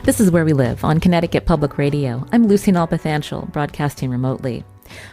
This is Where We Live on Connecticut Public Radio. I'm Lucy Nalpathanchel, broadcasting remotely.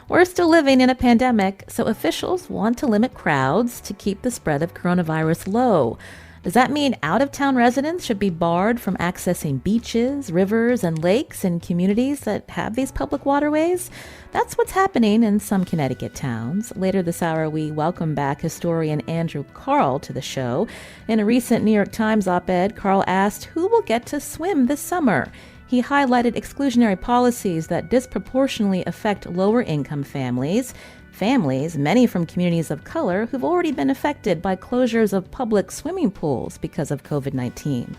We're still living in a pandemic, so officials want to limit crowds to keep the spread of coronavirus low. Does that mean out-of-town residents should be barred from accessing beaches, rivers, and lakes in communities that have these public waterways? That's what's happening in some Connecticut towns. Later this hour, we welcome back historian Andrew Carl to the show. In a recent New York Times op-ed, Carl asked who will get to swim this summer. He highlighted exclusionary policies that disproportionately affect lower-income families, many from communities of color, who've already been affected by closures of public swimming pools because of COVID-19.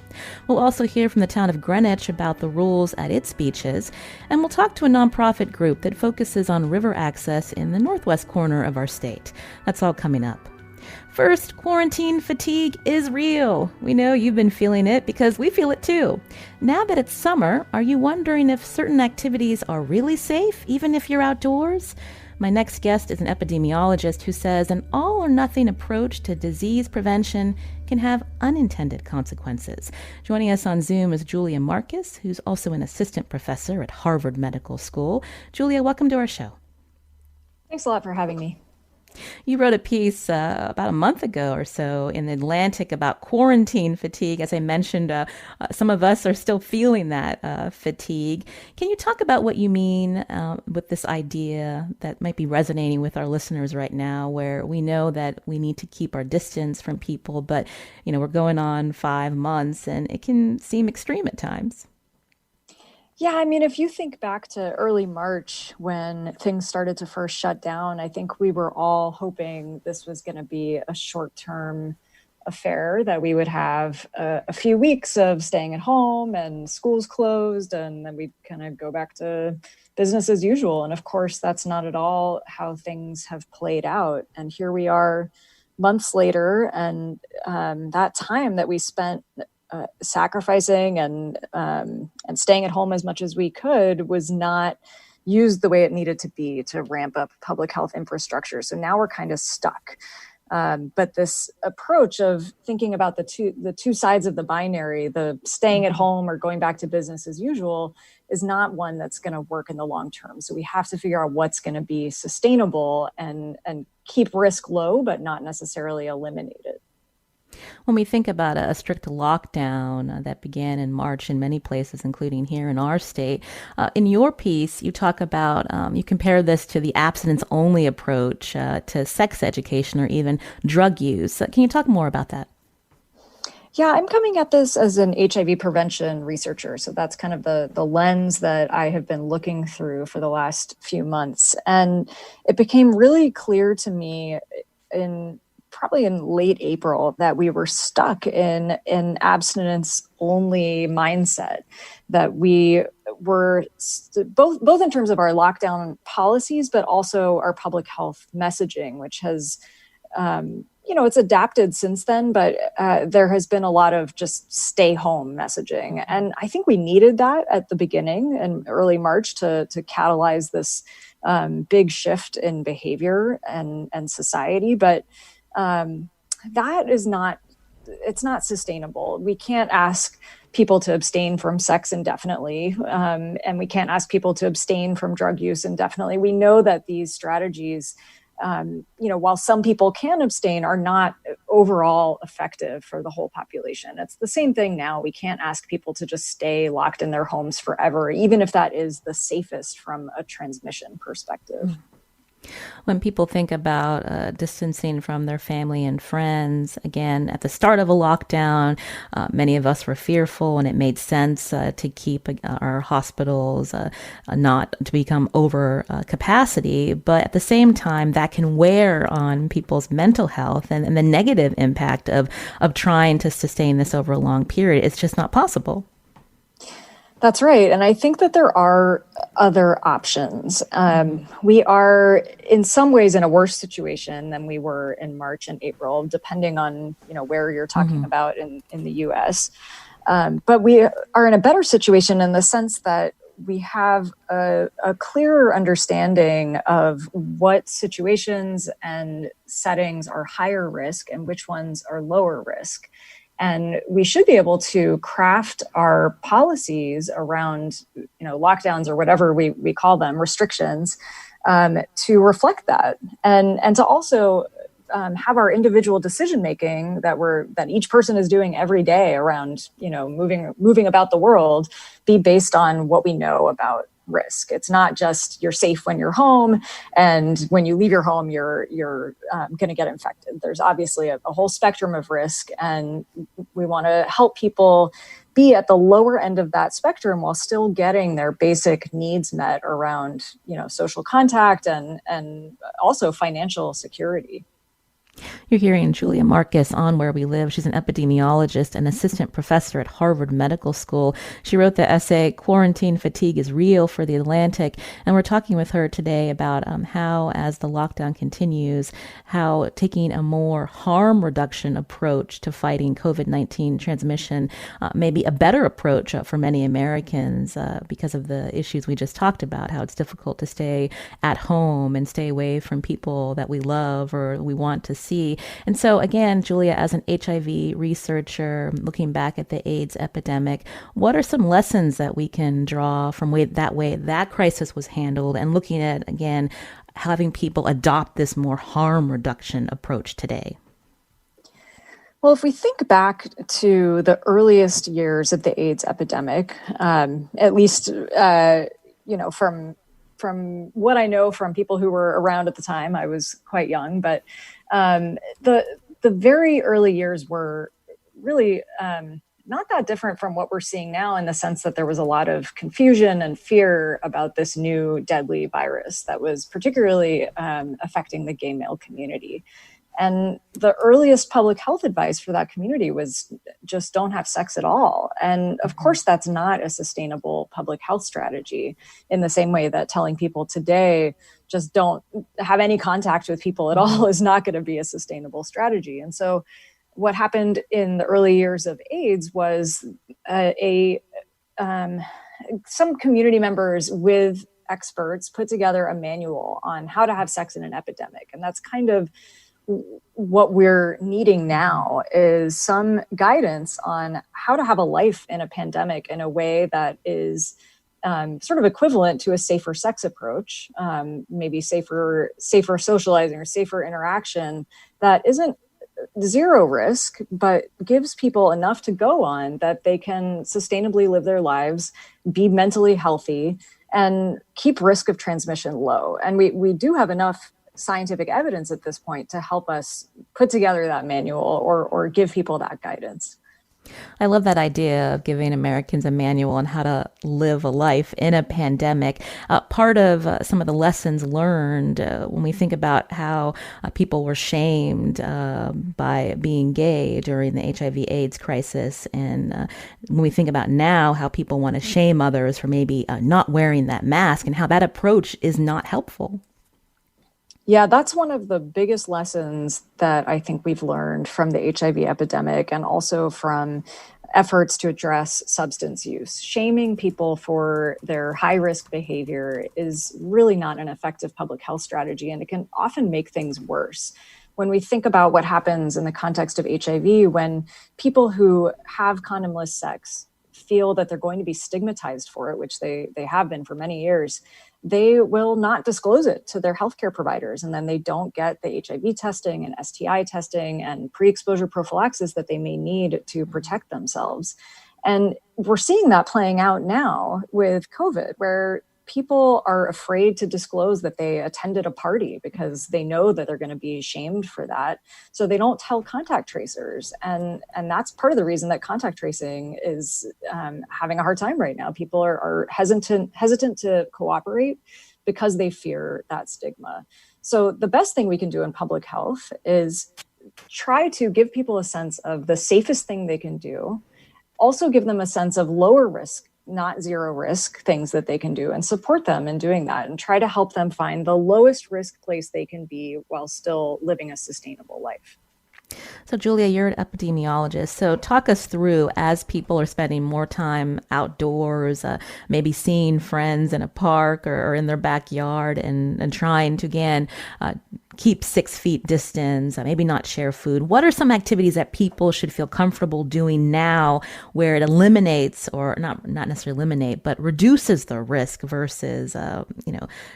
We'll also hear from the town of Greenwich about the rules at its beaches, and we'll talk to a nonprofit group that focuses on river access in the northwest corner of our state. That's all coming up. First, quarantine fatigue is real. We know you've been feeling it because we feel it too. Now that it's summer, are you wondering if certain activities are really safe, even if you're outdoors? My next guest is an epidemiologist who says an all-or-nothing approach to disease prevention can have unintended consequences. Joining us on Zoom is Julia Marcus, who's also an assistant professor at Harvard Medical School. Julia, welcome to our show. Thanks a lot for having me. You wrote a piece about a month ago or so in The Atlantic about quarantine fatigue. As I mentioned, some of us are still feeling that fatigue. Can you talk about what you mean with this idea that might be resonating with our listeners right now, where we know that we need to keep our distance from people, but we're going on 5 months and it can seem extreme at times? Yeah, I mean, if you think back to early March when things started to first shut down, I think we were all hoping this was going to be a short-term affair, that we would have a few weeks of staying at home and schools closed, and then we'd kind of go back to business as usual. And of course, that's not at all how things have played out. And here we are months later, and that time that we spent sacrificing and staying at home as much as we could was not used the way it needed to be to ramp up public health infrastructure. So now we're kind of stuck. But this approach of thinking about the two sides of the binary, the staying at home or going back to business as usual, is not one that's going to work in the long term. So we have to figure out what's going to be sustainable and keep risk low, but not necessarily eliminate it. When we think about a strict lockdown that began in March in many places, including here in our state, in your piece, you talk about, you compare this to the abstinence-only approach to sex education or even drug use. Can you talk more about that? Yeah, I'm coming at this as an HIV prevention researcher. So that's kind of the lens that I have been looking through for the last few months. And it became really clear to me probably in late April that we were stuck in an abstinence-only mindset, that we were both in terms of our lockdown policies, but also our public health messaging, which has, it's adapted since then, but there has been a lot of just stay home messaging. And I think we needed that at the beginning in early March to catalyze this big shift in behavior and society. But that is it's not sustainable. We can't ask people to abstain from sex indefinitely, and we can't ask people to abstain from drug use indefinitely. We know that these strategies, while some people can abstain, are not overall effective for the whole population. It's the same thing now. We can't ask people to just stay locked in their homes forever, even if that is the safest from a transmission perspective. When people think about distancing from their family and friends, again, at the start of a lockdown, many of us were fearful, and it made sense to keep our hospitals not to become over capacity. But at the same time, that can wear on people's mental health, and the negative impact of trying to sustain this over a long period. It's just not possible. That's right. And I think that there are other options. We are in some ways in a worse situation than we were in March and April, depending on, where you're talking about in the US. But we are in a better situation in the sense that we have a clearer understanding of what situations and settings are higher risk and which ones are lower risk. And we should be able to craft our policies around, lockdowns or whatever we call them, restrictions, to reflect that, and to also have our individual decision making that each person is doing every day around, moving about the world, be based on what we know about risk. It's not just you're safe when you're home, and when you leave your home, you're going to get infected. There's obviously a whole spectrum of risk, and we want to help people be at the lower end of that spectrum while still getting their basic needs met around, social contact and also financial security. You're hearing Julia Marcus on Where We Live. She's an epidemiologist and assistant professor at Harvard Medical School. She wrote the essay, Quarantine Fatigue is Real, for The Atlantic. And we're talking with her today about how, as the lockdown continues, how taking a more harm reduction approach to fighting COVID-19 transmission may be a better approach for many Americans because of the issues we just talked about, how it's difficult to stay at home and stay away from people that we love or we want to see. And so again, Julia, as an HIV researcher, looking back at the AIDS epidemic, what are some lessons that we can draw from way that crisis was handled, and looking at, again, having people adopt this more harm reduction approach today? Well, if we think back to the earliest years of the AIDS epidemic, at least, from what I know from people who were around at the time, I was quite young, but the very early years were really not that different from what we're seeing now, in the sense that there was a lot of confusion and fear about this new deadly virus that was particularly affecting the gay male community. And the earliest public health advice for that community was just don't have sex at all. And of course, that's not a sustainable public health strategy, in the same way that telling people today just don't have any contact with people at all is not going to be a sustainable strategy. And so what happened in the early years of AIDS was some community members with experts put together a manual on how to have sex in an epidemic. And that's kind of what we're needing now, is some guidance on how to have a life in a pandemic in a way that is sort of equivalent to a safer sex approach, maybe safer socializing or safer interaction that isn't zero risk, but gives people enough to go on that they can sustainably live their lives, be mentally healthy, and keep risk of transmission low. And we do have enough scientific evidence at this point to help us put together that manual or give people that guidance. I love that idea of giving Americans a manual on how to live a life in a pandemic. Part of some of the lessons learned when we think about how people were shamed by being gay during the HIV/AIDS crisis, and when we think about now how people want to shame others for maybe not wearing that mask, and how that approach is not helpful. Yeah, that's one of the biggest lessons that I think we've learned from the HIV epidemic, and also from efforts to address substance use. Shaming people for their high-risk behavior is really not an effective public health strategy, and it can often make things worse. When we think about what happens in the context of HIV, when people who have condomless sex feel that they're going to be stigmatized for it, which they have been for many years, they will not disclose it to their healthcare providers. And then they don't get the HIV testing and STI testing and pre-exposure prophylaxis that they may need to protect themselves. And we're seeing that playing out now with COVID, where people are afraid to disclose that they attended a party because they know that they're going to be shamed for that. So they don't tell contact tracers. And that's part of the reason that contact tracing is having a hard time right now. People are hesitant to cooperate because they fear that stigma. So the best thing we can do in public health is try to give people a sense of the safest thing they can do, also give them a sense of lower risk, not zero risk things that they can do, and support them in doing that, and try to help them find the lowest risk place they can be while still living a sustainable life. So Julia, you're an epidemiologist. So talk us through, as people are spending more time outdoors, maybe seeing friends in a park or in their backyard, and trying to, again, keep 6 feet distance, maybe not share food. What are some activities that people should feel comfortable doing now where it eliminates, or not necessarily eliminate, but reduces the risk versus,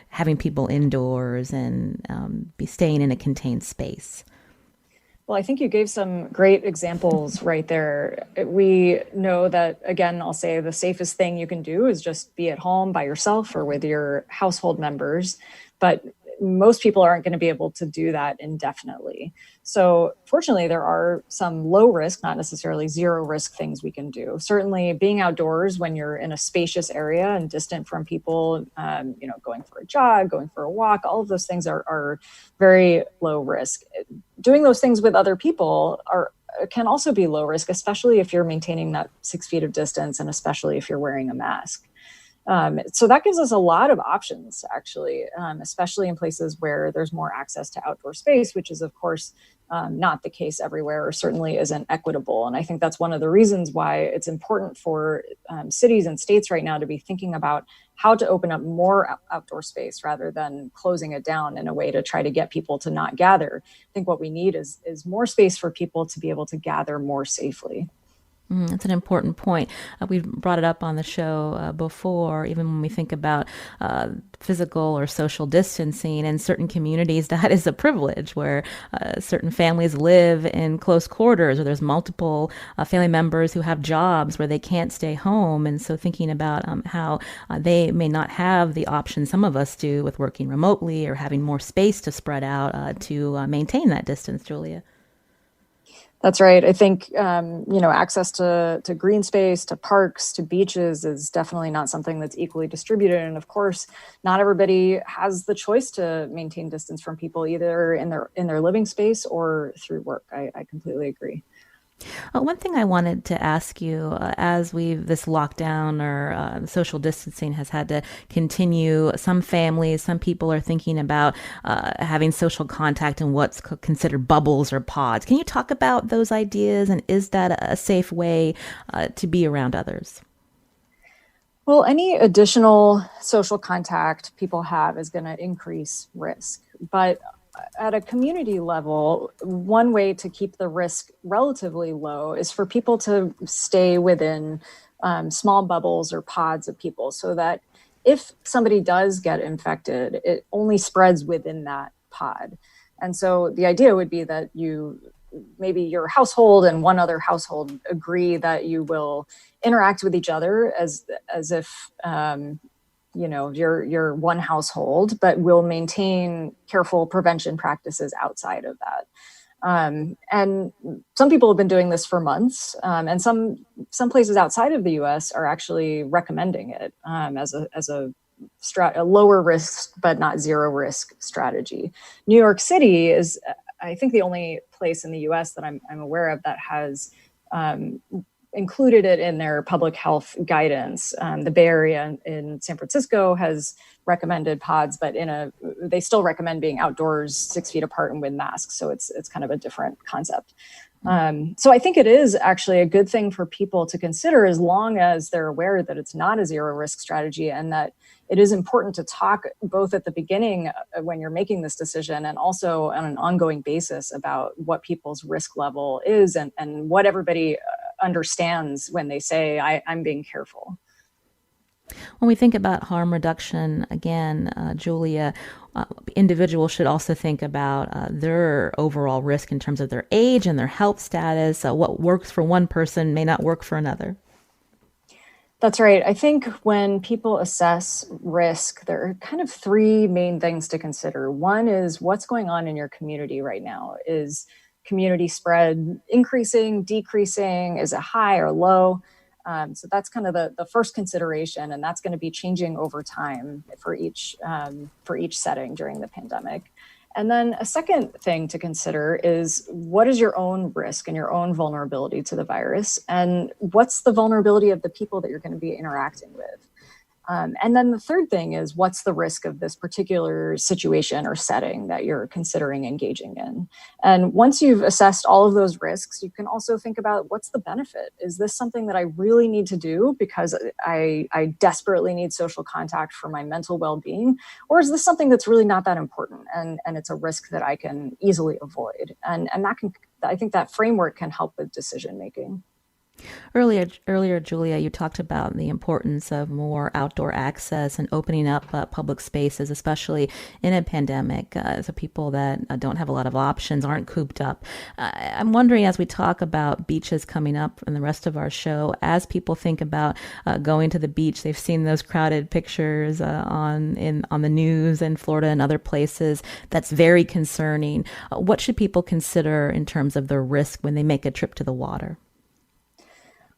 having people indoors and be staying in a contained space? Well, I think you gave some great examples right there. We know that, again, I'll say the safest thing you can do is just be at home by yourself or with your household members. But most people aren't going to be able to do that indefinitely. So fortunately, there are some low risk, not necessarily zero risk things we can do. Certainly being outdoors when you're in a spacious area and distant from people, going for a jog, going for a walk, all of those things are very low risk. Doing those things with other people can also be low risk, especially if you're maintaining that 6 feet of distance and especially if you're wearing a mask. So that gives us a lot of options, actually, especially in places where there's more access to outdoor space, which is, of course, not the case everywhere, or certainly isn't equitable. And I think that's one of the reasons why it's important for cities and states right now to be thinking about how to open up more outdoor space rather than closing it down in a way to try to get people to not gather. I think what we need is more space for people to be able to gather more safely. That's an important point. We've brought it up on the show before, even when we think about physical or social distancing in certain communities, that is a privilege where certain families live in close quarters, or there's multiple family members who have jobs where they can't stay home. And so thinking about how they may not have the option some of us do with working remotely or having more space to spread out to maintain that distance, Julia. That's right. I think, access to green space, to parks, to beaches is definitely not something that's equally distributed. And of course, not everybody has the choice to maintain distance from people, either in their living space or through work. I completely agree. One thing I wanted to ask you, as this lockdown or social distancing has had to continue, some families, some people are thinking about having social contact in what's considered bubbles or pods. Can you talk about those ideas, and is that a safe way to be around others? Well, any additional social contact people have is going to increase risk. But at a community level, one way to keep the risk relatively low is for people to stay within small bubbles or pods of people, so that if somebody does get infected, it only spreads within that pod. And so the idea would be that maybe your household and one other household agree that you will interact with each other as if you're one household, but will maintain careful prevention practices outside of that. And some people have been doing this for months, and some places outside of the U.S. are actually recommending it as a lower risk but not zero risk strategy. New York City is, I think, the only place in the U.S. that I'm aware of that has included it in their public health guidance. The Bay Area in San Francisco has recommended pods, but they still recommend being outdoors 6 feet apart and with masks. So it's kind of a different concept. So I think it is actually a good thing for people to consider, as long as they're aware that it's not a zero risk strategy, and that it is important to talk both at the beginning when you're making this decision and also on an ongoing basis about what people's risk level is and what everybody understands when they say, I'm being careful. When we think about harm reduction, again, Julia, individuals should also think about their overall risk in terms of their age and their health status. What works for one person may not work for another. That's right. I think when people assess risk, there are kind of three main things to consider. One is what's going on in your community right now. Is community spread increasing, decreasing? Is it high or low? So that's kind of the first consideration, and that's going to be changing over time for each setting during the pandemic. And then a second thing to consider is, what is your own risk and your own vulnerability to the virus? And what's the vulnerability of the people that you're going to be interacting with? And then the third thing is, what's the risk of this particular situation or setting that you're considering engaging in? And once you've assessed all of those risks, you can also think about, what's the benefit? Is this something that I really need to do because I desperately need social contact for my mental well-being? Or is this something that's really not that important, and it's a risk that I can easily avoid? And I think that framework can help with decision making. Earlier, Julia, you talked about the importance of more outdoor access and opening up public spaces, especially in a pandemic, so people that don't have a lot of options aren't cooped up. I'm wondering, as we talk about beaches coming up in the rest of our show, as people think about going to the beach, they've seen those crowded pictures on the news in Florida and other places. That's very concerning. What should people consider in terms of the risk when they make a trip to the water?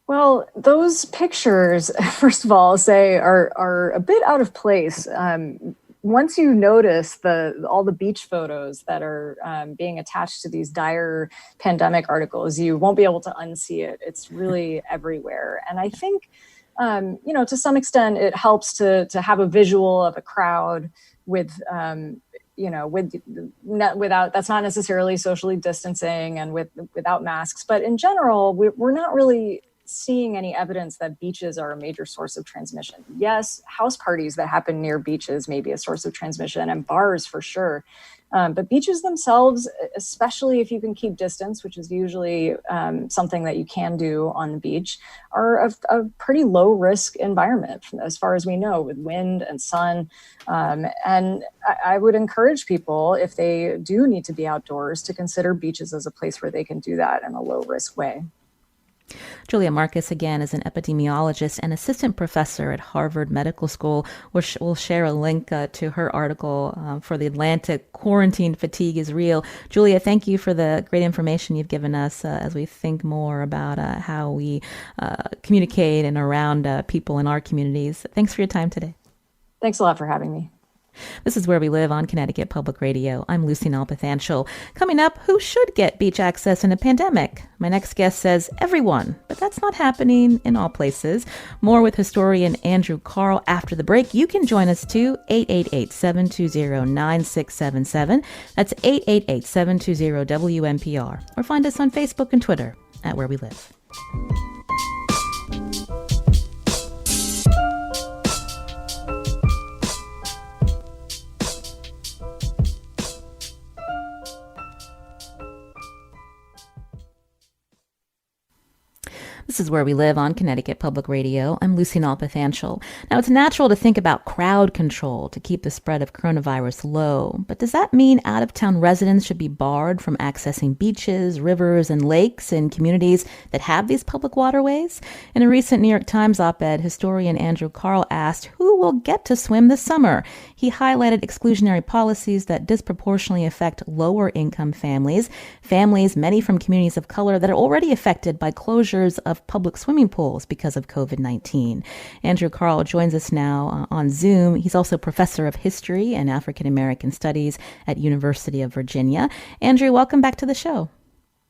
Well, those pictures, first of all, are a bit out of place. Once you notice all the beach photos that are being attached to these dire pandemic articles, you won't be able to unsee it. It's really everywhere. And I think, to some extent, it helps to have a visual of a crowd without, that's not necessarily socially distancing and without masks. But in general, we're not really seeing any evidence that beaches are a major source of transmission. Yes, house parties that happen near beaches may be a source of transmission, and bars for sure. But beaches themselves, especially if you can keep distance, which is usually something that you can do on the beach, are a pretty low risk environment as far as we know, with wind and sun. And I would encourage people, if they do need to be outdoors, to consider beaches as a place where they can do that in a low risk way. Julia Marcus, again, is an epidemiologist and assistant professor at Harvard Medical School. We'll share a link to her article for The Atlantic, Quarantine Fatigue is Real. Julia, thank you for the great information you've given us as we think more about how we communicate and around people in our communities. Thanks for your time today. Thanks a lot for having me. This is Where We Live on Connecticut Public Radio. I'm Lucy Nalpathanchel. Coming up, who should get beach access in a pandemic? My next guest says everyone, but that's not happening in all places. More with historian Andrew Carl after the break. You can join us too, 888-720-9677. That's 888-720-WNPR. Or find us on Facebook and Twitter at Where We Live. This is Where We Live on Connecticut Public Radio. I'm Lucy Nalpathanchel. Now, it's natural to think about crowd control to keep the spread of coronavirus low, but does that mean out-of-town residents should be barred from accessing beaches, rivers, and lakes in communities that have these public waterways? In a recent New York Times op-ed, historian Andrew Carl asked, who will get to swim this summer? He highlighted exclusionary policies that disproportionately affect lower-income families, many from communities of color that are already affected by closures of public swimming pools because of COVID-19. Andrew Carl joins us now on Zoom. He's also professor of history and African American studies at University of Virginia. Andrew, welcome back to the show.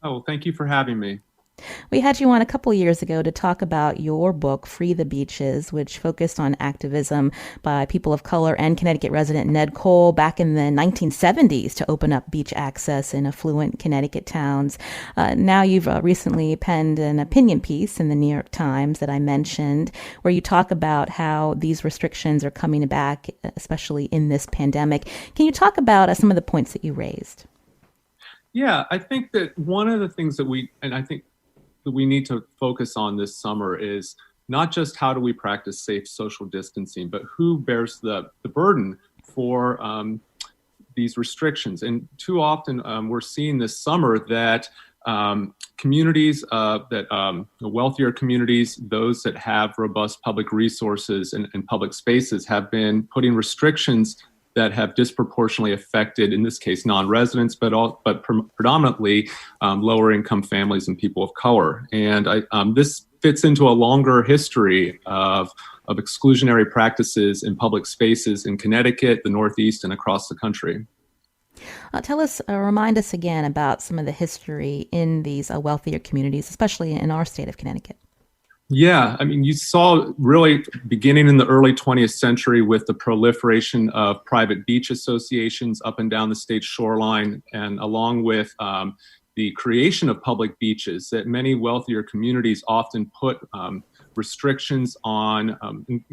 Oh, thank you for having me. We had you on a couple years ago to talk about your book, Free the Beaches, which focused on activism by people of color and Connecticut resident Ned Cole back in the 1970s to open up beach access in affluent Connecticut towns. Now you've recently penned an opinion piece in the New York Times that I mentioned, where you talk about how these restrictions are coming back, especially in this pandemic. Can you talk about some of the points that you raised? Yeah, I think that one of the things that we need to focus on this summer is not just how do we practice safe social distancing, but who bears the burden for these restrictions. And too often we're seeing this summer that communities, the wealthier communities, those that have robust public resources and public spaces have been putting restrictions that have disproportionately affected, in this case, non-residents, but predominantly lower income families and people of color. And this fits into a longer history of exclusionary practices in public spaces in Connecticut, the Northeast, and across the country. Remind us again about some of the history in these wealthier communities, especially in our state of Connecticut. Yeah, I mean, you saw really beginning in the early 20th century with the proliferation of private beach associations up and down the state's shoreline, and along with the creation of public beaches, that many wealthier communities often put restrictions on,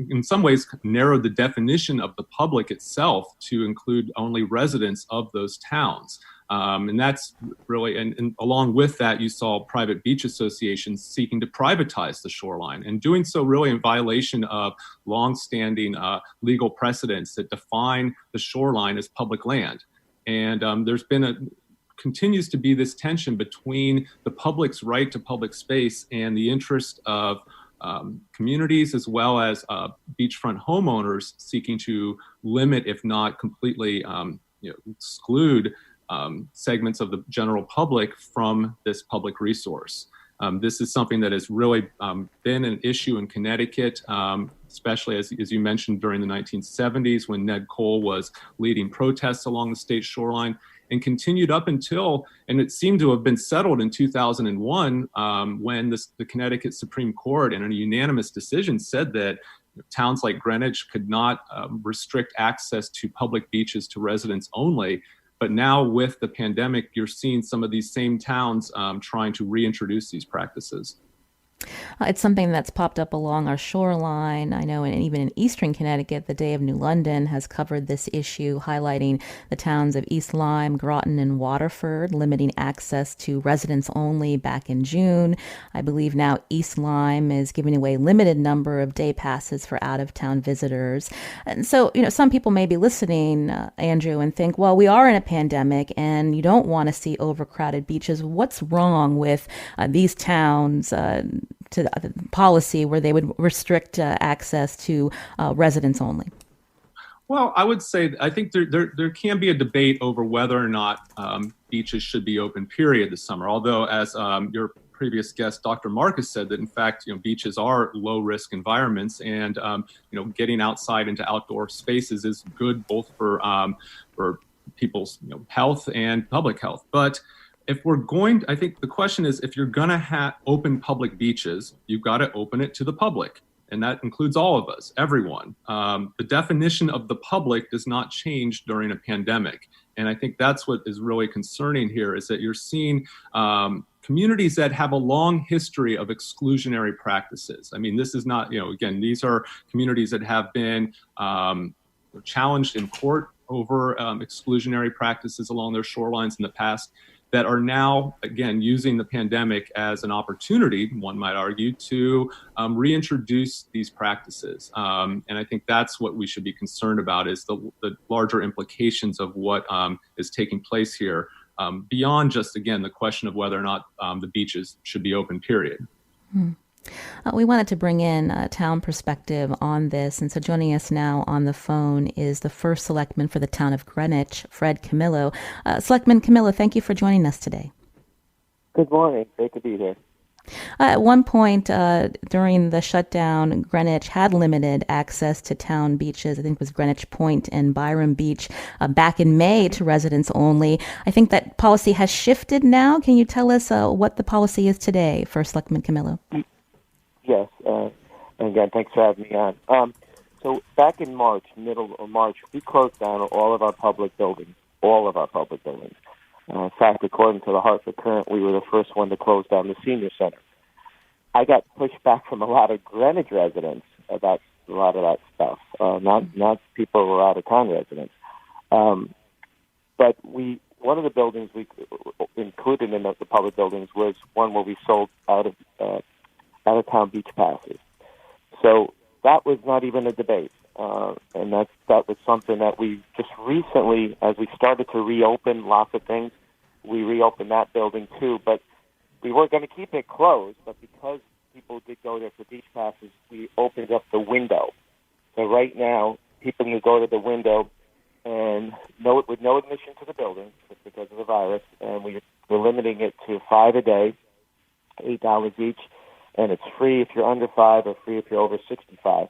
in some ways, narrowed the definition of the public itself to include only residents of those towns. And that's really, and along with that, you saw private beach associations seeking to privatize the shoreline, and doing so really in violation of longstanding legal precedents that define the shoreline as public land. And there's been continues to be this tension between the public's right to public space and the interest of communities, as well as beachfront homeowners seeking to limit, if not completely exclude segments of the general public from this public resource. This is something that has really been an issue in Connecticut, especially as you mentioned during the 1970s when Ned Cole was leading protests along the state shoreline, and continued up until, and it seemed to have been settled in 2001 when the Connecticut Supreme Court, in a unanimous decision, said that towns like Greenwich could not restrict access to public beaches to residents only. But now with the pandemic, you're seeing some of these same towns trying to reintroduce these practices. It's something that's popped up along our shoreline. I know, and even in eastern Connecticut, the Day of New London has covered this issue, highlighting the towns of East Lyme, Groton, and Waterford, limiting access to residents only back in June. I believe now East Lyme is giving away a limited number of day passes for out-of-town visitors. And so, some people may be listening, Andrew, and think, well, we are in a pandemic and you don't want to see overcrowded beaches. What's wrong with these towns to the policy where they would restrict access to residents only? Well, I would say I think there can be a debate over whether or not beaches should be open, period, this summer. Although, as your previous guest, Dr. Marcus, said that in fact, beaches are low-risk environments, and getting outside into outdoor spaces is good both for people's health and public health. But if we're going, I think the question is, if you're going to open public beaches, you've got to open it to the public. And that includes all of us, everyone. The definition of the public does not change during a pandemic. And I think that's what is really concerning here, is that you're seeing communities that have a long history of exclusionary practices. I mean, this is not, again, these are communities that have been challenged in court over exclusionary practices along their shorelines in the past, that are now, again, using the pandemic as an opportunity, one might argue, to reintroduce these practices. And I think that's what we should be concerned about, is the larger implications of what is taking place here, beyond just, again, the question of whether or not the beaches should be open, period. We wanted to bring in a town perspective on this, and so joining us now on the phone is the first selectman for the town of Greenwich, Fred Camillo. Selectman Camillo, thank you for joining us today. Good morning. Great to be here. At one point during the shutdown, Greenwich had limited access to town beaches. I think it was Greenwich Point and Byram Beach back in May to residents only. I think that policy has shifted now. Can you tell us what the policy is today for Selectman Camillo? Yes, and again, thanks for having me on. So back in March, middle of March, we closed down all of our public buildings. In fact, according to the Hartford Current, we were the first one to close down the senior center. I got pushback from a lot of Greenwich residents about a lot of that stuff, not people who are out-of-town residents. But one of the buildings we included in the public buildings was one where we sold out-of-town beach passes. So that was not even a debate. And that was something that we just recently, as we started to reopen lots of things, we reopened that building too. But we were going to keep it closed, but because people did go there for beach passes, we opened up the window. So right now, people can go to the window and with no admission to the building, just because of the virus, and we're limiting it to 5 a day, $8 each, and it's free if you're under 5 or free if you're over 65.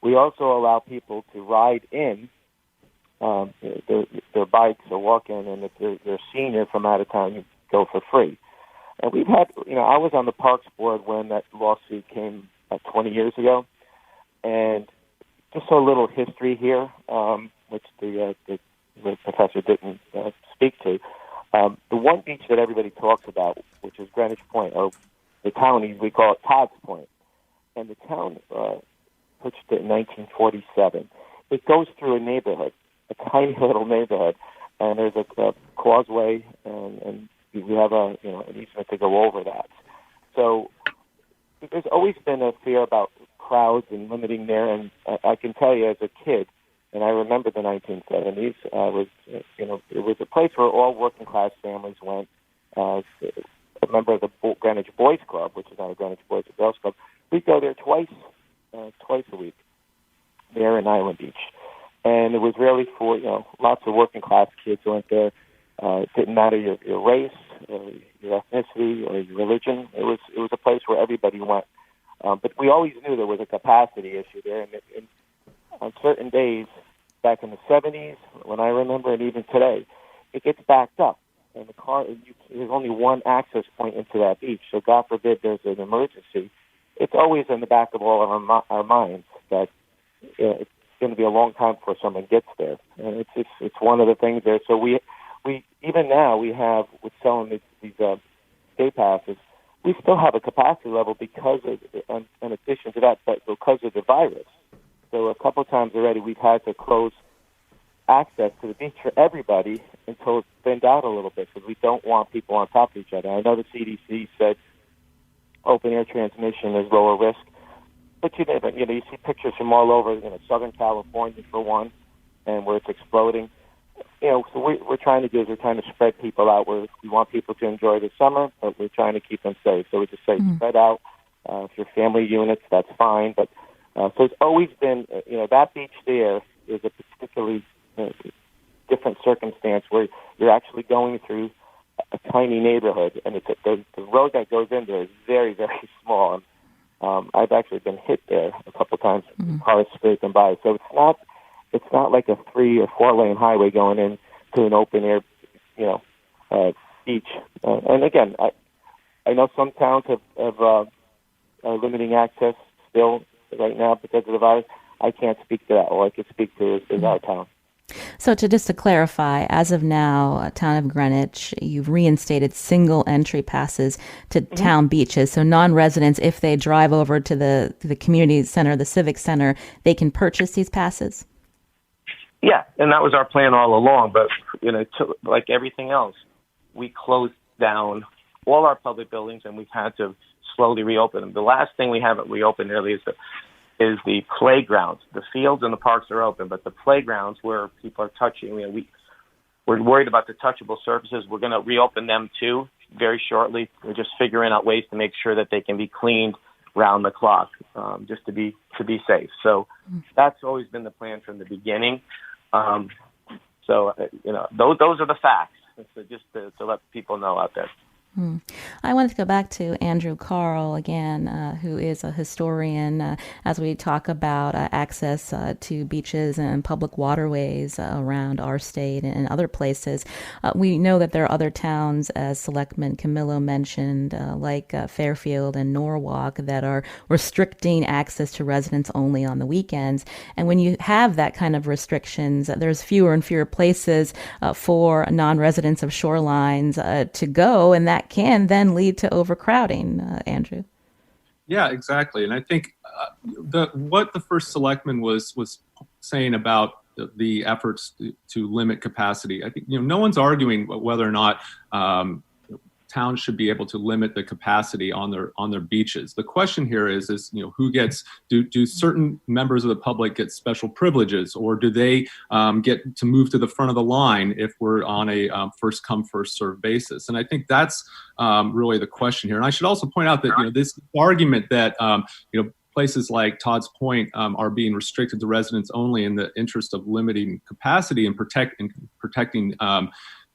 We also allow people to ride in their bikes or walk in, and if they're senior from out of town, you go for free. And we've had, I was on the Parks Board when that lawsuit came 20 years ago. And just a little history here, which the professor didn't speak to. The one beach that everybody talks about, which is Greenwich Point, or the townies, we call it Todd's Point. And the town purchased it in 1947. It goes through a neighborhood, a tiny little neighborhood, and there's a causeway, and we have an easement to go over that. So there's always been a fear about crowds and limiting there, and I can tell you as a kid, and I remember the 1970s, it was a place where all working class families went. A member of the Greenwich Boys Club, which is not a Greenwich Boys or Girls Club, we'd go there twice a week, there in Island Beach. And it was really for, lots of working class kids who went there. It didn't matter your race, or your ethnicity, or your religion. It was a place where everybody went. But we always knew there was a capacity issue there. And on certain days, back in the 70s, when I remember, and even today, it gets backed up. And there's only one access point into that beach. So God forbid there's an emergency. It's always in the back of all of our minds that it's going to be a long time before someone gets there. And it's one of the things there. So we even now we have, with selling these day passes, we still have a capacity level because of, in addition to that, but because of the virus. So a couple of times already we've had to close access to the beach for everybody until it's thinned out a little bit, because we don't want people on top of each other. I know the CDC said open air transmission is lower risk, but you see pictures from all over, Southern California for one, and where it's exploding. So we're trying to spread people out. We want people to enjoy the summer, but we're trying to keep them safe. So we just say spread out. If you're family units, that's fine. But so it's always been, that beach there is a particularly different circumstance where you're actually going through a tiny neighborhood, and the road that goes in there is very, very small. I've actually been hit there a couple of times, cars scraping by. So it's not like a 3 or 4 lane highway going in to an open air, beach. And again, I know some towns are limiting access still right now because of the virus. I can't speak to that. All I can speak to is our town. So just to clarify, as of now, Town of Greenwich, you've reinstated single entry passes to town beaches. So non-residents, if they drive over to the community center, the civic center, they can purchase these passes? Yeah, and that was our plan all along. But, like everything else, we closed down all our public buildings, and we've had to slowly reopen them. The last thing we haven't reopened really is the playgrounds. The fields and the parks are open, but the playgrounds where people are touching, we're worried about the touchable surfaces. We're going to reopen them too very shortly. We're just figuring out ways to make sure that they can be cleaned round the clock, just to be safe. So that's always been the plan from the beginning. Those are the facts. So just to let people know out there. I wanted to go back to Andrew Carl again, who is a historian, as we talk about access to beaches and public waterways around our state and other places. We know that there are other towns, as Selectman Camillo mentioned, like Fairfield and Norwalk, that are restricting access to residents only on the weekends. And when you have that kind of restrictions, there's fewer and fewer places for non-residents of shorelines to go, and that can then lead to overcrowding, Andrew. Yeah, exactly. And I think what the first selectman was saying about the efforts to limit capacity, I think no one's arguing whether or not towns should be able to limit the capacity on their beaches. The question here is who gets, do certain members of the public get special privileges, or do they get to move to the front of the line if we're on a first come first served basis? And I think that's really the question here. And I should also point out that this argument that places like Todd's Point are being restricted to residents only in the interest of limiting capacity and protecting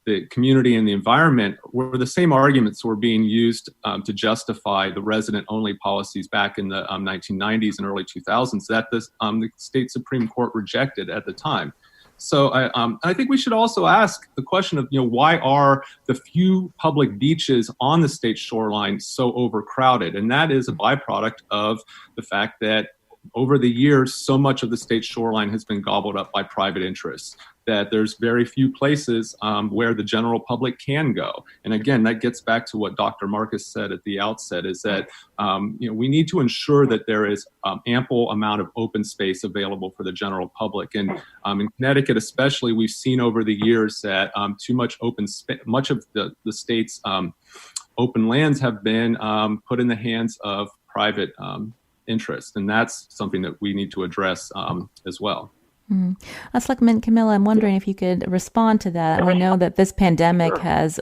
the community and the environment were the same arguments were being used to justify the resident-only policies back in the 1990s and early 2000s that the state Supreme Court rejected at the time. So I think we should also ask the question of, why are the few public beaches on the state shoreline so overcrowded? And that is a byproduct of the fact that over the years, so much of the state shoreline has been gobbled up by private interests, that there's very few places where the general public can go. And again, that gets back to what Dr. Marcus said at the outset, is that we need to ensure that there is ample amount of open space available for the general public. And in Connecticut especially, we've seen over the years that too much open space, much of the state's open lands have been put in the hands of private interest, and that's something that we need to address as well. Selectman Camilla, I'm wondering if you could respond to that. We know that this pandemic has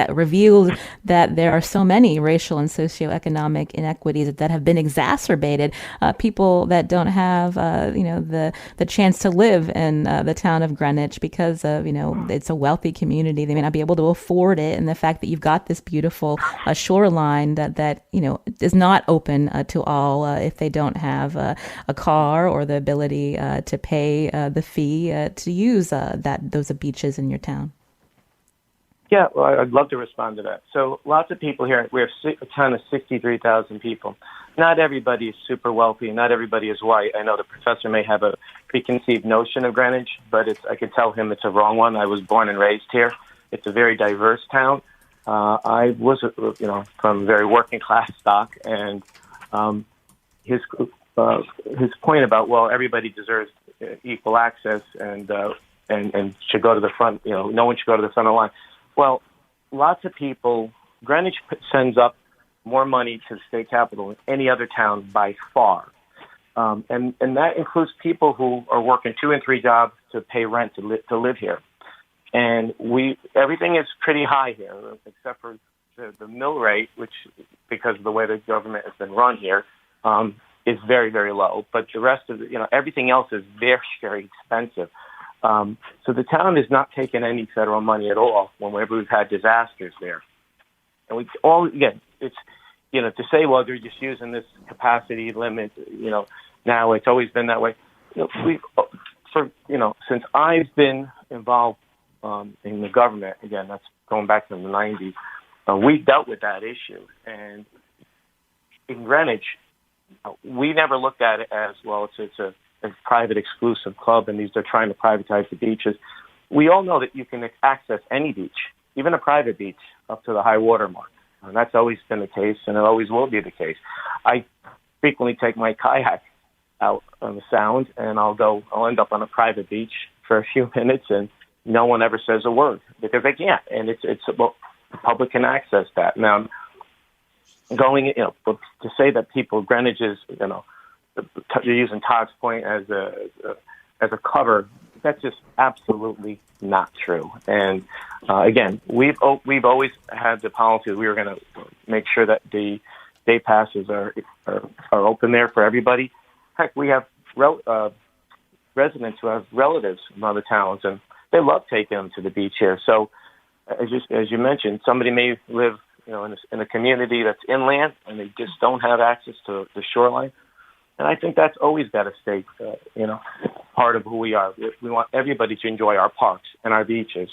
revealed that there are so many racial and socioeconomic inequities that have been exacerbated. People that don't have, the chance to live in the town of Greenwich because of, it's a wealthy community. They may not be able to afford it, and the fact that you've got this beautiful shoreline that is not open to all if they don't have a car or the ability to pay the fee to use those beaches in your town. Yeah, well, I'd love to respond to that. So lots of people here. We have a town of 63,000 people. Not everybody is super wealthy. Not everybody is white. I know the professor may have a preconceived notion of Greenwich, but I could tell him it's a wrong one. I was born and raised here. It's a very diverse town. I was, from very working class stock, and his point about, everybody deserves equal access and should go to the front. No one should go to the front of the line. Well, lots of people. Greenwich sends up more money to the state capital than any other town by far, and that includes people who are working 2 and 3 jobs to pay rent to live here. And everything is pretty high here, except for the mill rate, which, because of the way the government has been run here, is very, very low. But the rest of everything else is very, very expensive. So the town is not taking any federal money at all whenever we've had disasters there. And it's, to say, well, they're just using this capacity limit, now it's always been that way. Since I've been involved in the government, again, that's going back to the 90s, we dealt with that issue. And in Greenwich, we never looked at it as, well, it's a private exclusive club and they're trying to privatize the beaches. We all know that you can access any beach, even a private beach, up to the high water mark. And that's always been the case, and it always will be the case. I frequently take my kayak out on the Sound, and I'll end up on a private beach for a few minutes, and no one ever says a word because they can't. And the public can access that. Now, to say that Greenwich is, you're using Todd's Point as a cover, that's just absolutely not true. And again, we've always had the policy that we were going to make sure that the day passes are open there for everybody. Heck, we have residents who have relatives in other towns, and they love taking them to the beach here. So, as you mentioned, somebody may live in a community that's inland and they just don't have access to the shoreline. And I think that's always got to stay, part of who we are. We want everybody to enjoy our parks and our beaches.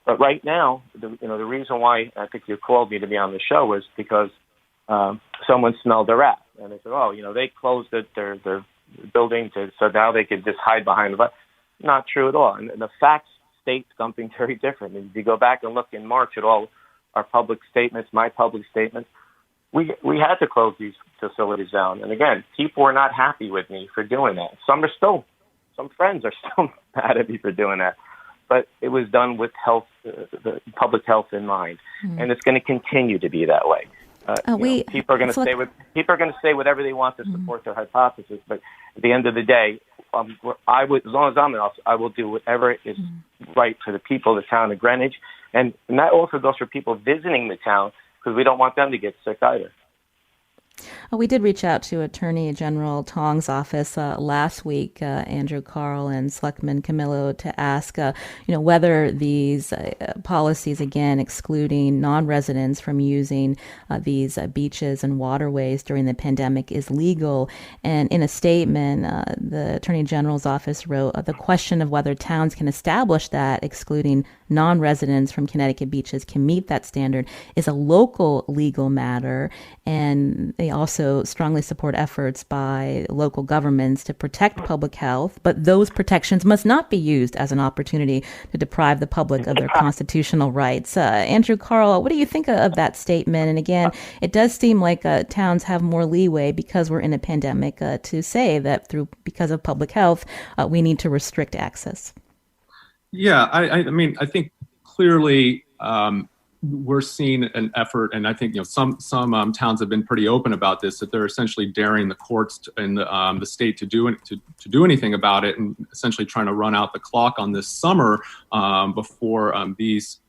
But right now, the reason why I think you called me to be on the show was because someone smelled a rat. And they said, they closed their building so now they could just hide behind the bus. Not true at all. And the facts state something very different. And if you go back and look in March at all our public statements, my public statements, we had to close these facilities down. And again, people were not happy with me for doing that. Some friends are still mad at me for doing that. But it was done with the public health in mind. Mm-hmm. And it's going to continue to be that way. People are going to say whatever they want to support their hypothesis, but at the end of the day, as long as I'm in office, I will do whatever is right for the people of the town of Greenwich, and that also goes for people visiting the town, because we don't want them to get sick either. We did reach out to Attorney General Tong's office last week, Andrew Carl and Selectman Camillo, to ask, whether these policies, again, excluding non-residents from using these beaches and waterways during the pandemic is legal. And in a statement, the Attorney General's office wrote, the question of whether towns can establish that excluding non-residents from Connecticut beaches can meet that standard is a local legal matter. And they also strongly support efforts by local governments to protect public health, but those protections must not be used as an opportunity to deprive the public of their constitutional rights. Andrew Carl, what do you think of that statement? And again, it does seem like towns have more leeway because we're in a pandemic to say that because of public health, we need to restrict access. Yeah, I mean, I think clearly we're seeing an effort, and I think some towns have been pretty open about this, that they're essentially daring the courts and the state to do anything about it, and essentially trying to run out the clock on this summer before these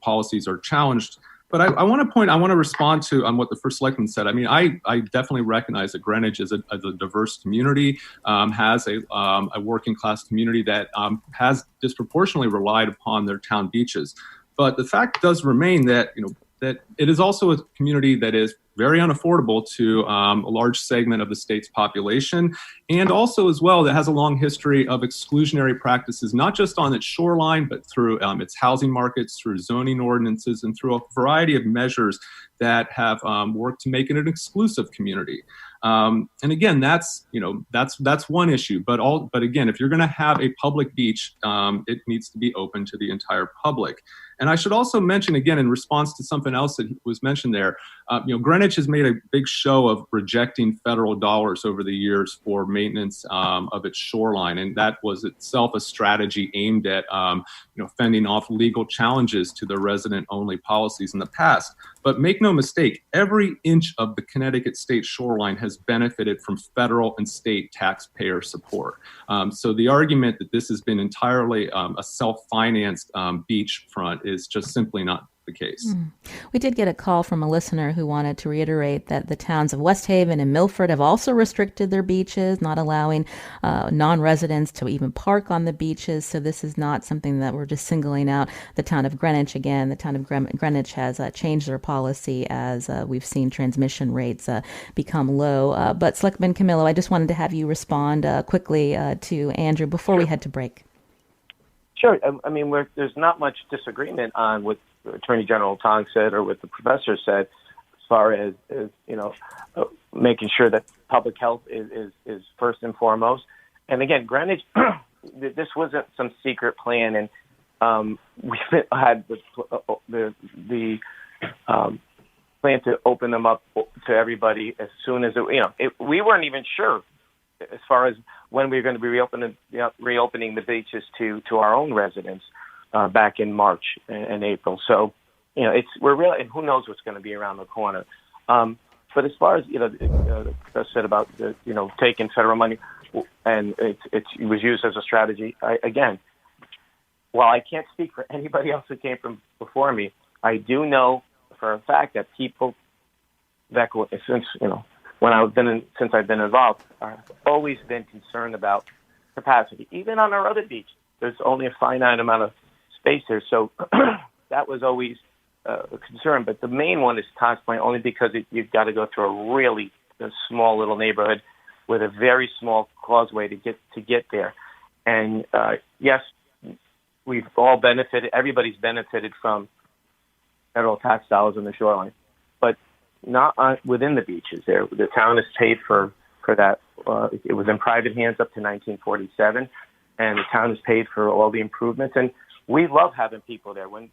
policies are challenged. But I want to respond to what the first selectman said. I mean, I definitely recognize that Greenwich is a diverse community, has a working class community that has disproportionately relied upon their town beaches. But the fact does remain that that it is also a community that is very unaffordable to a large segment of the state's population, and also as well that has a long history of exclusionary practices, not just on its shoreline, but through its housing markets, through zoning ordinances, and through a variety of measures that have worked to make it an exclusive community. And again, that's one issue. But again, if you're going to have a public beach, it needs to be open to the entire public. And I should also mention, again, in response to something else that was mentioned there, Greenwich has made a big show of rejecting federal dollars over the years for maintenance of its shoreline, and that was itself a strategy aimed at fending off legal challenges to the resident-only policies in the past. But make no mistake, every inch of the Connecticut state shoreline has benefited from federal and state taxpayer support. So the argument that this has been entirely a self-financed beachfront is just simply not the case. We did get a call from a listener who wanted to reiterate that the towns of West Haven and Milford have also restricted their beaches, not allowing non-residents to even park on the beaches. So this is not something that we're just singling out the town of Greenwich. Again, the town of Greenwich has changed their policy as we've seen transmission rates become low. But Selectman Camillo, I just wanted to have you respond quickly to Andrew before we head to break. Sure. I mean, there's not much disagreement on what Attorney General Tong said or what the professor said, as far as making sure that public health is first and foremost. And again, Greenwich, this wasn't some secret plan, and we had the plan to open them up to everybody as soon as we weren't even sure as far as when we were going to be reopening the beaches to our own residents back in March and April. So, we're really, and who knows what's going to be around the corner. But as far as the professor said about taking federal money, and it was used as a strategy. Again, while I can't speak for anybody else that came from before me, I do know for a fact that people that since I've been involved, I've always been concerned about capacity. Even on our other beach, there's only a finite amount of space there, so that was always a concern. But the main one is Todd's Point, only because you've got to go through a really small little neighborhood with a very small causeway to get there. And yes, we've all benefited. Everybody's benefited from federal tax dollars on the shoreline, but not within the beaches. There, the town has paid for that. It was in private hands up to 1947, and the town has paid for all the improvements. And we love having people there. When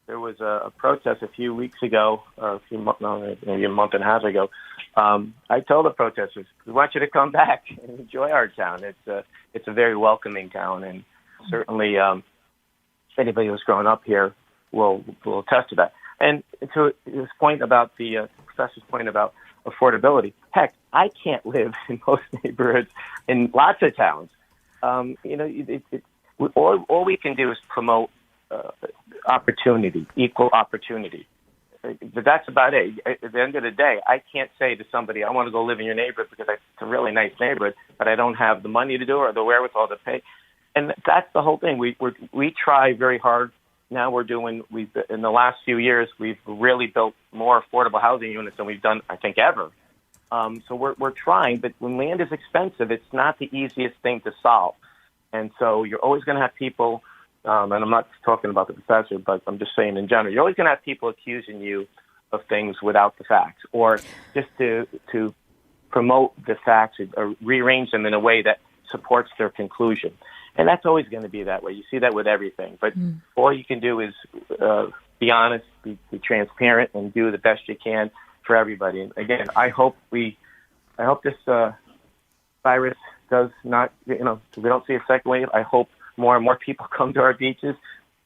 there was a protest a few weeks ago, or maybe a month and a half ago, I told the protesters, "We want you to come back and enjoy our town. It's a very welcoming town, and certainly anybody who's grown up here will attest to that." And to his point about the professor's point about affordability, heck, I can't live in most neighborhoods in lots of towns. All we can do is promote opportunity, equal opportunity. but that's about it. At the end of the day, I can't say to somebody, I want to go live in your neighborhood because it's a really nice neighborhood, but I don't have the money to do it or the wherewithal to pay. And that's the whole thing. We try very hard. Now in the last few years, we've really built more affordable housing units than we've done, I think, ever. So we're trying, but when land is expensive, it's not the easiest thing to solve. And so you're always going to have people, and I'm not talking about the professor, but I'm just saying in general, you're always going to have people accusing you of things without the facts, or just to promote the facts or rearrange them in a way that supports their conclusion. And that's always going to be that way. You see that with everything. But all you can do is be honest, be transparent, and do the best you can for everybody. And again, I hope this virus does not, we don't see a second wave. I hope more and more people come to our beaches,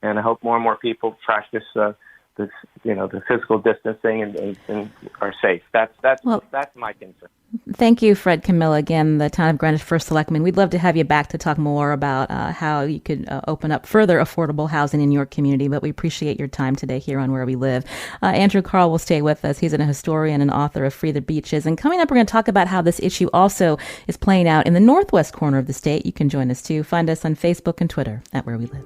and I hope more and more people practice the physical distancing and are safe. That's my concern. Thank you, Fred Camilla. Again, the Town of Greenwich First Selectman. We'd love to have you back to talk more about how you could open up further affordable housing in your community, but we appreciate your time today here on Where We Live. Andrew Carl will stay with us. He's a historian and author of Free the Beaches. And coming up, we're going to talk about how this issue also is playing out in the northwest corner of the state. You can join us too. Find us on Facebook and Twitter at Where We Live.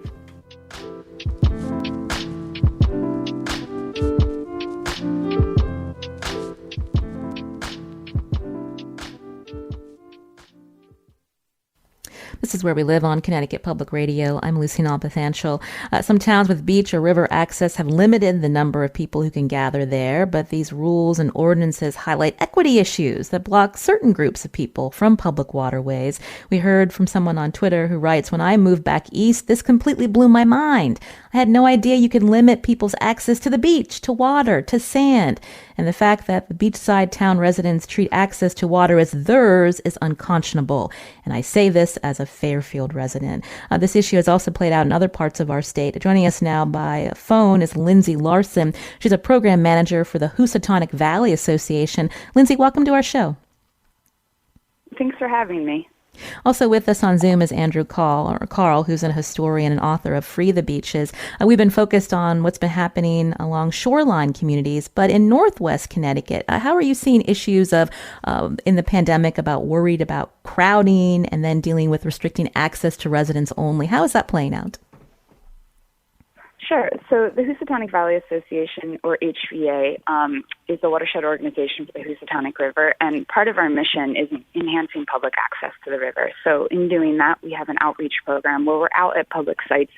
This is Where We Live on Connecticut Public Radio. I'm Lucy Nalpathanchel. Some towns with beach or river access have limited the number of people who can gather there, but these rules and ordinances highlight equity issues that block certain groups of people from public waterways. We heard from someone on Twitter who writes, "When I moved back east, this completely blew my mind. I had no idea you could limit people's access to the beach, to water, to sand. And the fact that the beachside town residents treat access to water as theirs is unconscionable. And I say this as a Fairfield resident." This issue has also played out in other parts of our state. Joining us now by phone is Lindsay Larson. She's a program manager for the Housatonic Valley Association. Lindsay, welcome to our show. Thanks for having me. Also with us on Zoom is Andrew Carl, who's a historian and author of Free the Beaches. We've been focused on what's been happening along shoreline communities, but in Northwest Connecticut, how are you seeing issues of in the pandemic worried about crowding and then dealing with restricting access to residents only? How is that playing out? Sure. So the Housatonic Valley Association, or HVA, is the watershed organization for the Housatonic River, and part of our mission is enhancing public access to the river. So in doing that, we have an outreach program where we're out at public sites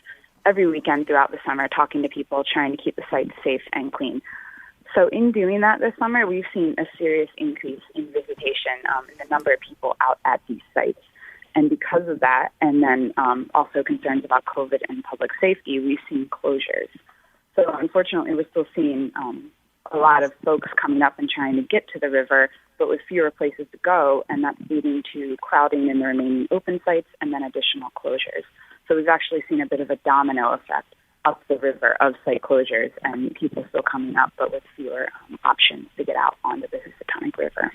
every weekend throughout the summer talking to people, trying to keep the sites safe and clean. So in doing that this summer, we've seen a serious increase in visitation in the number of people out at these sites. And because of that, and then also concerns about COVID and public safety, we've seen closures. So unfortunately, we're still seeing a lot of folks coming up and trying to get to the river, but with fewer places to go, and that's leading to crowding in the remaining open sites and then additional closures. So we've actually seen a bit of a domino effect up the river of site closures and people still coming up, but with fewer options to get out onto the Housatonic River.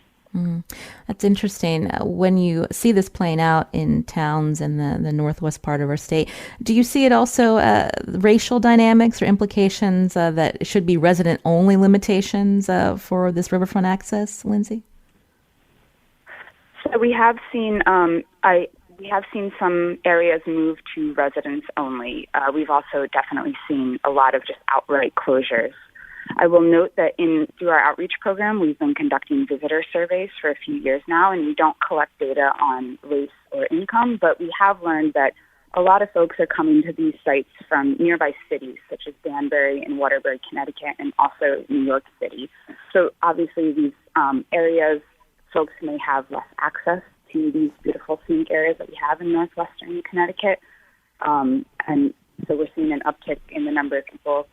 That's interesting. When you see this playing out in towns in the northwest part of our state, do you see it also racial dynamics or implications that should be resident-only limitations for this riverfront access, Lindsay? So we have seen some areas move to residents only. We've also definitely seen a lot of just outright closures. I will note that through our outreach program, we've been conducting visitor surveys for a few years now, and we don't collect data on race or income, but we have learned that a lot of folks are coming to these sites from nearby cities, such as Danbury and Waterbury, Connecticut, and also New York City. So obviously these areas, folks may have less access to these beautiful scenic areas that we have in northwestern Connecticut. And so we're seeing an uptick in the number of people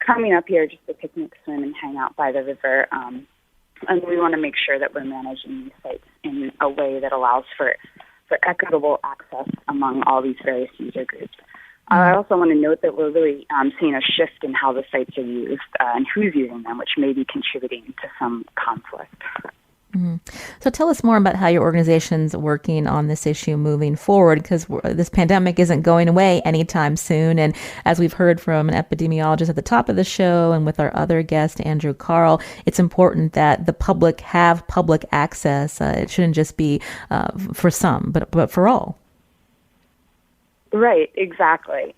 coming up here just to picnic, swim, and hang out by the river. And we want to make sure that we're managing these sites in a way that allows for equitable access among all these various user groups. I also want to note that we're really seeing a shift in how the sites are used and who's using them, which may be contributing to some conflict. So tell us more about how your organization's working on this issue moving forward, because this pandemic isn't going away anytime soon. And as we've heard from an epidemiologist at the top of the show and with our other guest, Andrew Carl, it's important that the public have public access. It shouldn't just be for some, but for all. Right, exactly.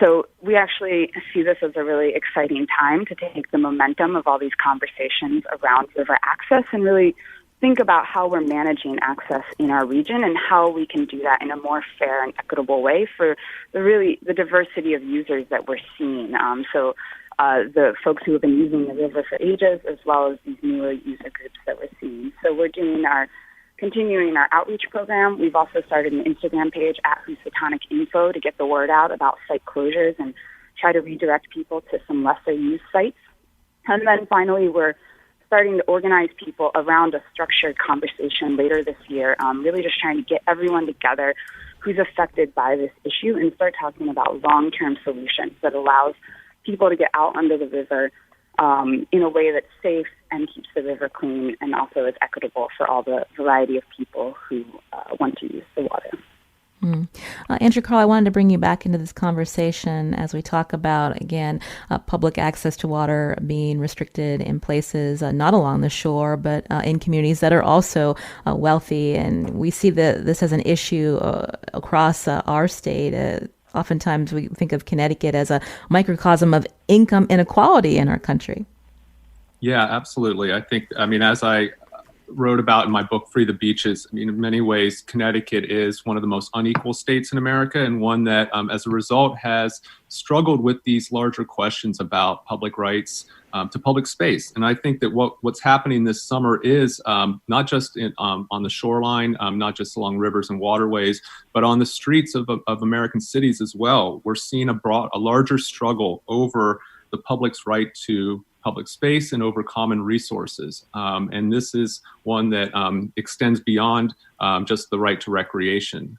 So we actually see this as a really exciting time to take the momentum of all these conversations around river access and really think about how we're managing access in our region and how we can do that in a more fair and equitable way for the diversity of users that we're seeing. The folks who have been using the river for ages, as well as these newer user groups that we're seeing. So we're continuing our outreach program. We've also started an Instagram page at Housatonic Info to get the word out about site closures and try to redirect people to some lesser used sites. And then finally, we're starting to organize people around a structured conversation later this year, really just trying to get everyone together who's affected by this issue and start talking about long-term solutions that allows people to get out under the river in a way that's safe and keeps the river clean and also is equitable for all the variety of people who want to use the water. Andrew Carl, I wanted to bring you back into this conversation as we talk about, again, public access to water being restricted in places not along the shore, but in communities that are also wealthy. And we see this as an issue across our state. Oftentimes we think of Connecticut as a microcosm of income inequality in our country. Yeah, absolutely. As I wrote about in my book, Free the Beaches, in many ways, Connecticut is one of the most unequal states in America, and one that, as a result, has struggled with these larger questions about public rights to public space. And I think that what's happening this summer is not just on the shoreline, not just along rivers and waterways, but on the streets of American cities as well. We're seeing a larger struggle over the public's right to public space and over common resources. And this is one that extends beyond just the right to recreation.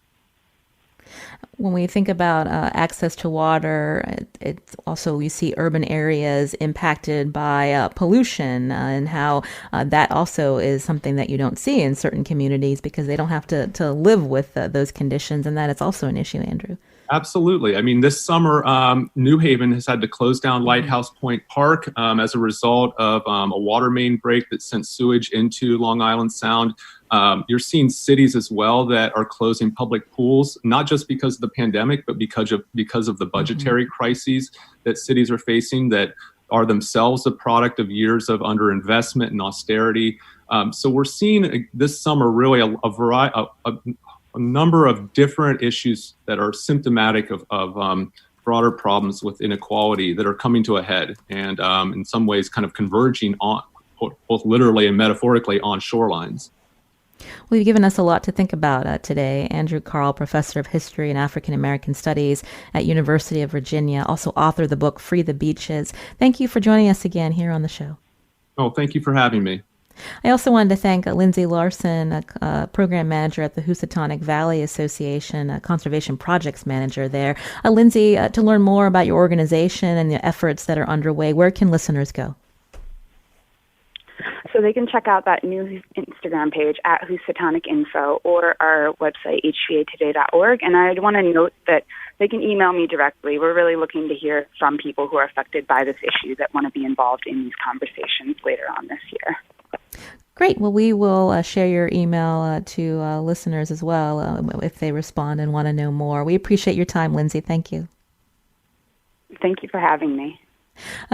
When we think about access to water, it's also, we see urban areas impacted by pollution and how that also is something that you don't see in certain communities because they don't have to live with those conditions, and that is also an issue, Andrew. Absolutely. This summer, New Haven has had to close down Lighthouse Point Park as a result of a water main break that sent sewage into Long Island Sound. You're seeing cities as well that are closing public pools, not just because of the pandemic, but because of the budgetary crises that cities are facing that are themselves a product of years of underinvestment and austerity. So we're seeing this summer really a number of different issues that are symptomatic of broader problems with inequality that are coming to a head and in some ways kind of converging on both literally and metaphorically on shorelines. Well, you've given us a lot to think about today. Andrew Carl, professor of history and African American studies at University of Virginia, also authored the book Free the Beaches. Thank you for joining us again here on the show. Oh, thank you for having me. I also wanted to thank Lindsay Larson, a program manager at the Housatonic Valley Association, a conservation projects manager there. Lindsay, to learn more about your organization and the efforts that are underway, where can listeners go? So they can check out that new Instagram page at Housatonic Info or our website, hvatoday.org. And I want to note that they can email me directly. We're really looking to hear from people who are affected by this issue that want to be involved in these conversations later on this year. Great. Well, we will share your email to listeners as well if they respond and want to know more. We appreciate your time, Lindsay. Thank you. Thank you for having me.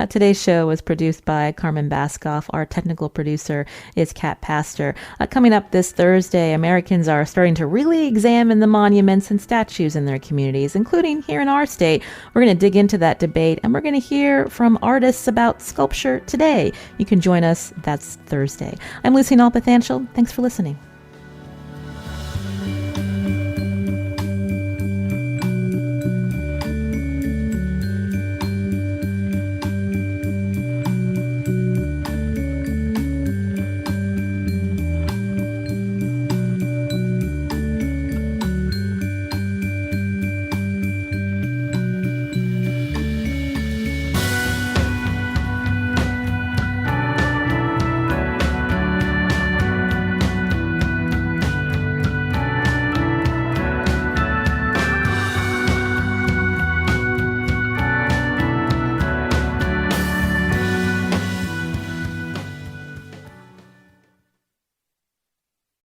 Today's show was produced by Carmen Baskoff. Our technical producer is Kat Pastor. Coming up this Thursday, Americans are starting to really examine the monuments and statues in their communities, including here in our state. We're going to dig into that debate, and we're going to hear from artists about sculpture today. You can join us. That's Thursday. I'm Lucy Nalpathanchel. Thanks for listening.